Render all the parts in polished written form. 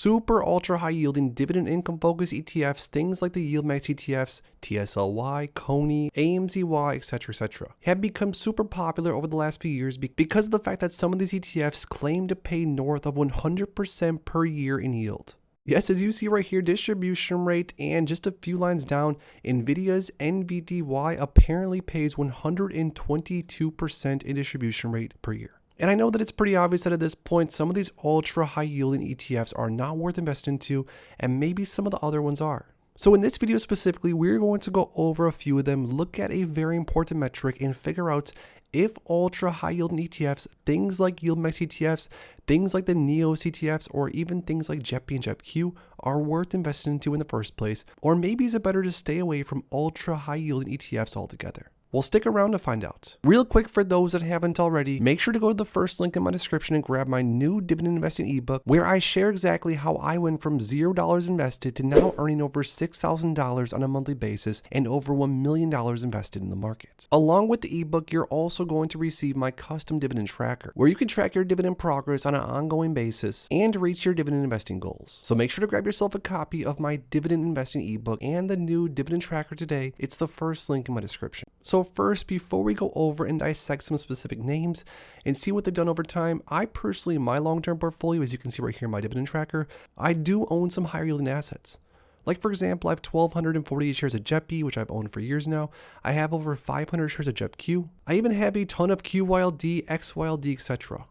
Super ultra high yielding dividend income focused ETFs, things like the Yield Max ETFs, TSLY, CONY, abbvie, etc., have become super popular over the last few years because of the fact that some of these ETFs claim to pay north of 100% per year in yield. Yes, as you see right here, distribution rate, and just a few lines down, Nvidia's NVDY apparently pays 122% in distribution rate per year. And I know that it's pretty obvious that at this point, some of these ultra high yielding ETFs are not worth investing into, and maybe some of the other ones are. So in this video specifically, we're going to go over a few of them, look at a very important metric, and figure out if ultra high yielding ETFs, things like Yield Max ETFs, things like the NEOS ETFs, or even things like JEPP and JEPQ are worth investing into in the first place, or maybe is it better to stay away from ultra high yielding ETFs altogether? Well, stick around to find out. Real quick, for those that haven't already, make sure to go to the first link in my description and grab my new dividend investing ebook, where I share exactly how I went from $0 invested to now earning over $6,000 on a monthly basis and over $1 million invested in the markets. Along with the ebook, you're also going to receive my custom dividend tracker, where you can track your dividend progress on an ongoing basis and reach your dividend investing goals. So make sure to grab yourself a copy of my dividend investing ebook and the new dividend tracker today. It's the first link in my description. So first, before we go over and dissect some specific names and see what they've done over time, I personally, in my long-term portfolio, as you can see right here in my dividend tracker, I do own some higher yielding assets. Like for example, I have 1,248 shares of JEPP, which I've owned for years now. I have over 500 shares of JEPQ. I even have a ton of QYLD, XYLD, etc.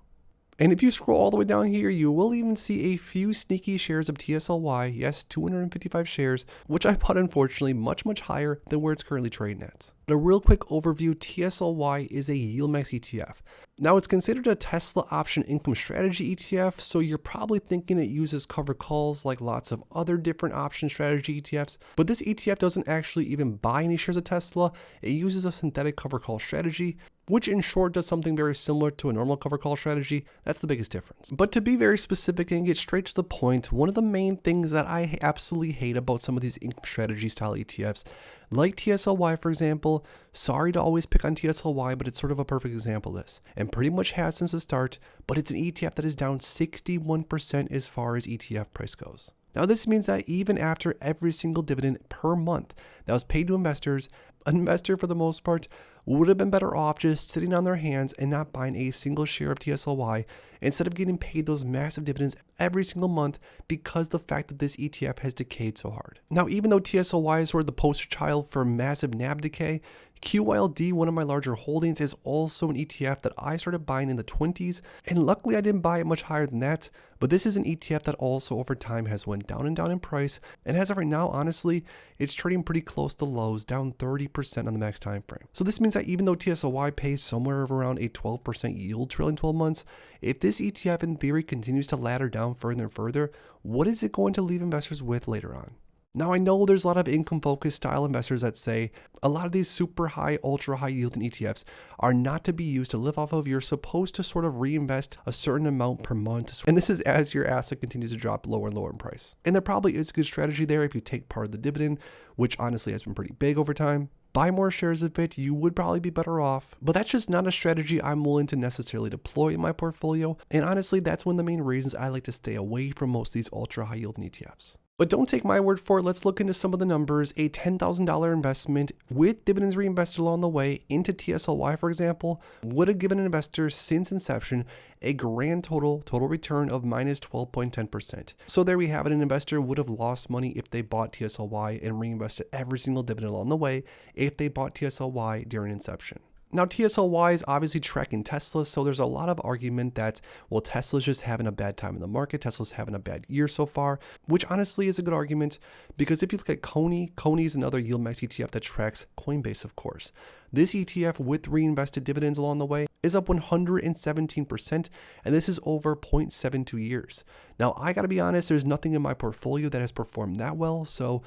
And if you scroll all the way down here, you will even see a few sneaky shares of TSLY, yes, 255 shares, which I bought unfortunately much higher than where it's currently trading at. But a real quick overview, TSLY is a Yield Max ETF. Now it's considered a Tesla option income strategy ETF, so you're probably thinking it uses covered calls like lots of other different option strategy ETFs, but this ETF doesn't actually even buy any shares of Tesla. It uses a synthetic covered call strategy, which in short does something very similar to a normal cover call strategy. That's the biggest difference. But to be very specific and get straight to the point, one of the main things that I absolutely hate about some of these income strategy style ETFs, like TSLY for example, sorry to always pick on TSLY, but it's sort of a perfect example of this, and pretty much has since the start, but it's an ETF that is down 61% as far as ETF price goes. Now this means that even after every single dividend per month that was paid to investors, an investor for the most part would have been better off just sitting on their hands and not buying a single share of TSLY instead of getting paid those massive dividends every single month because the fact that this ETF has decayed so hard. Now, even though TSLY is sort of the poster child for massive NAV decay, QYLD, one of my larger holdings, is also an ETF that I started buying in the 20s, and luckily I didn't buy it much higher than that, but this is an ETF that also over time has went down and down in price, and as of right now, honestly, it's trading pretty close to lows, down 30% on the max time frame. So this means that even though TSLY pays somewhere around a 12% yield trailing 12 months, if this ETF in theory continues to ladder down further and further, what is it going to leave investors with later on? Now I know there's a lot of income focused style investors that say a lot of these super high, ultra high yielding ETFs are not to be used to live off of. You're supposed to sort of reinvest a certain amount per month. And this is as your asset continues to drop lower and lower in price. And there probably is a good strategy there if you take part of the dividend, which honestly has been pretty big over time. Buy more shares of it, you would probably be better off, but that's just not a strategy I'm willing to necessarily deploy in my portfolio, and honestly that's one of the main reasons I like to stay away from most of these ultra high yielding ETFs. But don't take my word for it, let's look into some of the numbers. A $10,000 investment with dividends reinvested along the way into TSLY, for example, would have given an investor since inception a grand total return of minus 12.10%. So there we have it, an investor would have lost money if they bought TSLY and reinvested every single dividend along the way if they bought TSLY during inception. Now, TSLY is obviously tracking Tesla, so there's a lot of argument that, well, Tesla's just having a bad time in the market, Tesla's having a bad year so far, which honestly is a good argument, because if you look at CONY is another Yield Max ETF that tracks Coinbase, of course. This ETF with reinvested dividends along the way is up 117%, and this is over 0.72 years. Now, I gotta be honest, there's nothing in my portfolio that has performed that well, so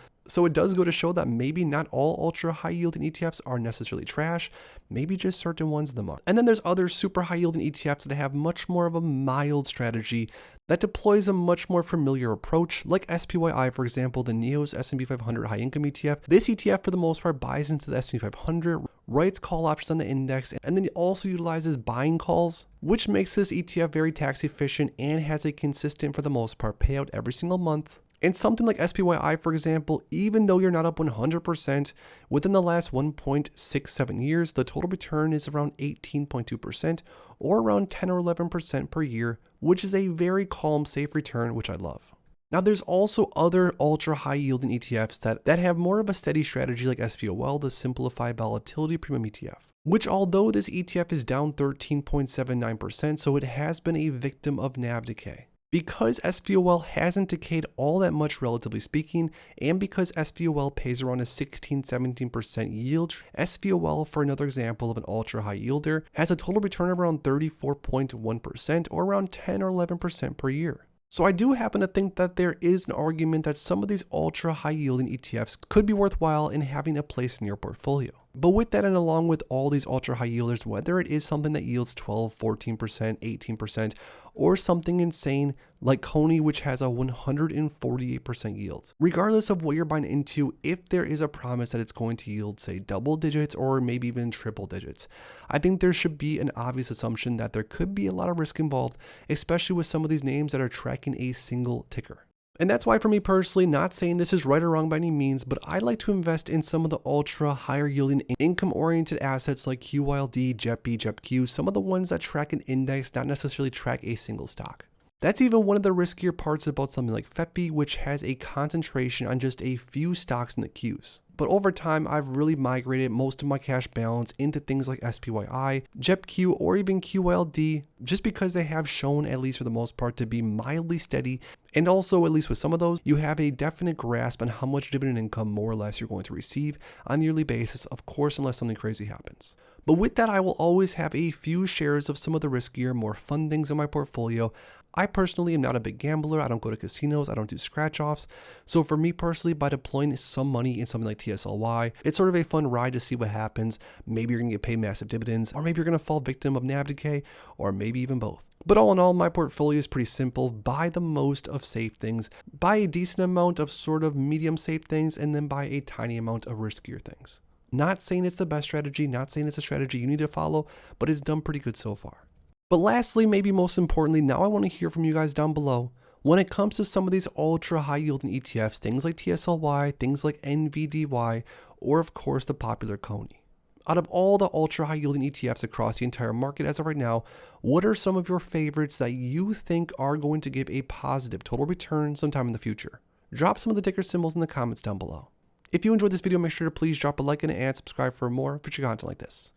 it does go to show that maybe not all ultra high yielding ETFs are necessarily trash, maybe just certain ones of them are. And then there's other super high yielding ETFs that have much more of a mild strategy that deploys a much more familiar approach, like SPYI, for example, the NEO's S&P 500 High Income ETF. This ETF, for the most part, buys into the S&P 500, writes call options on the index, and then it also utilizes buying calls, which makes this ETF very tax efficient and has a consistent, for the most part, payout every single month. And something like SPYI, for example, even though you're not up 100%, within the last 1.67 years, the total return is around 18.2% or around 10 or 11% per year, which is a very calm, safe return, which I love. Now, there's also other ultra high yielding ETFs that have more of a steady strategy, like SVOL, the Simplified Volatility Premium ETF, which, although this ETF is down 13.79%, so it has been a victim of NAV decay. Because SVOL hasn't decayed all that much, relatively speaking, and because SVOL pays around a 16-17% yield, SVOL, for another example of an ultra high yielder, has a total return of around 34.1% or around 10 or 11% per year. So I do happen to think that there is an argument that some of these ultra high yielding ETFs could be worthwhile in having a place in your portfolio. But with that, and along with all these ultra high yielders, whether it is something that yields 12, 14%, 18%, or something insane like CONY, which has a 148% yield, regardless of what you're buying into, if there is a promise that it's going to yield, say, double digits or maybe even triple digits, I think there should be an obvious assumption that there could be a lot of risk involved, especially with some of these names that are tracking a single ticker. And that's why, for me personally, not saying this is right or wrong by any means, but I like to invest in some of the ultra higher yielding income oriented assets like QYLD, JEPP, JEPQ, some of the ones that track an index, not necessarily track a single stock. That's even one of the riskier parts about something like FEPI, which has a concentration on just a few stocks in the Qs. But over time, I've really migrated most of my cash balance into things like SPYI, JEPQ, or even QYLD, just because they have shown, at least for the most part, to be mildly steady. And also, at least with some of those, you have a definite grasp on how much dividend income more or less you're going to receive on a yearly basis, of course, unless something crazy happens. But with that, I will always have a few shares of some of the riskier, more fun things in my portfolio. I personally am not a big gambler. I don't go to casinos. I don't do scratch offs. So for me personally, by deploying some money in something like TSLY, it's sort of a fun ride to see what happens. Maybe you're going to get paid massive dividends, or maybe you're going to fall victim of NAV decay, or maybe even both. But all in all, my portfolio is pretty simple. Buy the most of safe things, buy a decent amount of sort of medium safe things, and then buy a tiny amount of riskier things. Not saying it's the best strategy, not saying it's a strategy you need to follow, but it's done pretty good so far. But lastly, maybe most importantly, now I want to hear from you guys down below. When it comes to some of these ultra high yielding ETFs, things like TSLY, things like NVDY, or of course the popular CONY. Out of all the ultra high yielding ETFs across the entire market as of right now, what are some of your favorites that you think are going to give a positive total return sometime in the future? Drop some of the ticker symbols in the comments down below. If you enjoyed this video, make sure to please drop a like in it and subscribe for more future content like this.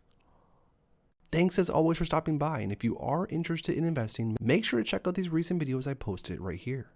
Thanks as always for stopping by, and if you are interested in investing, make sure to check out these recent videos I posted right here.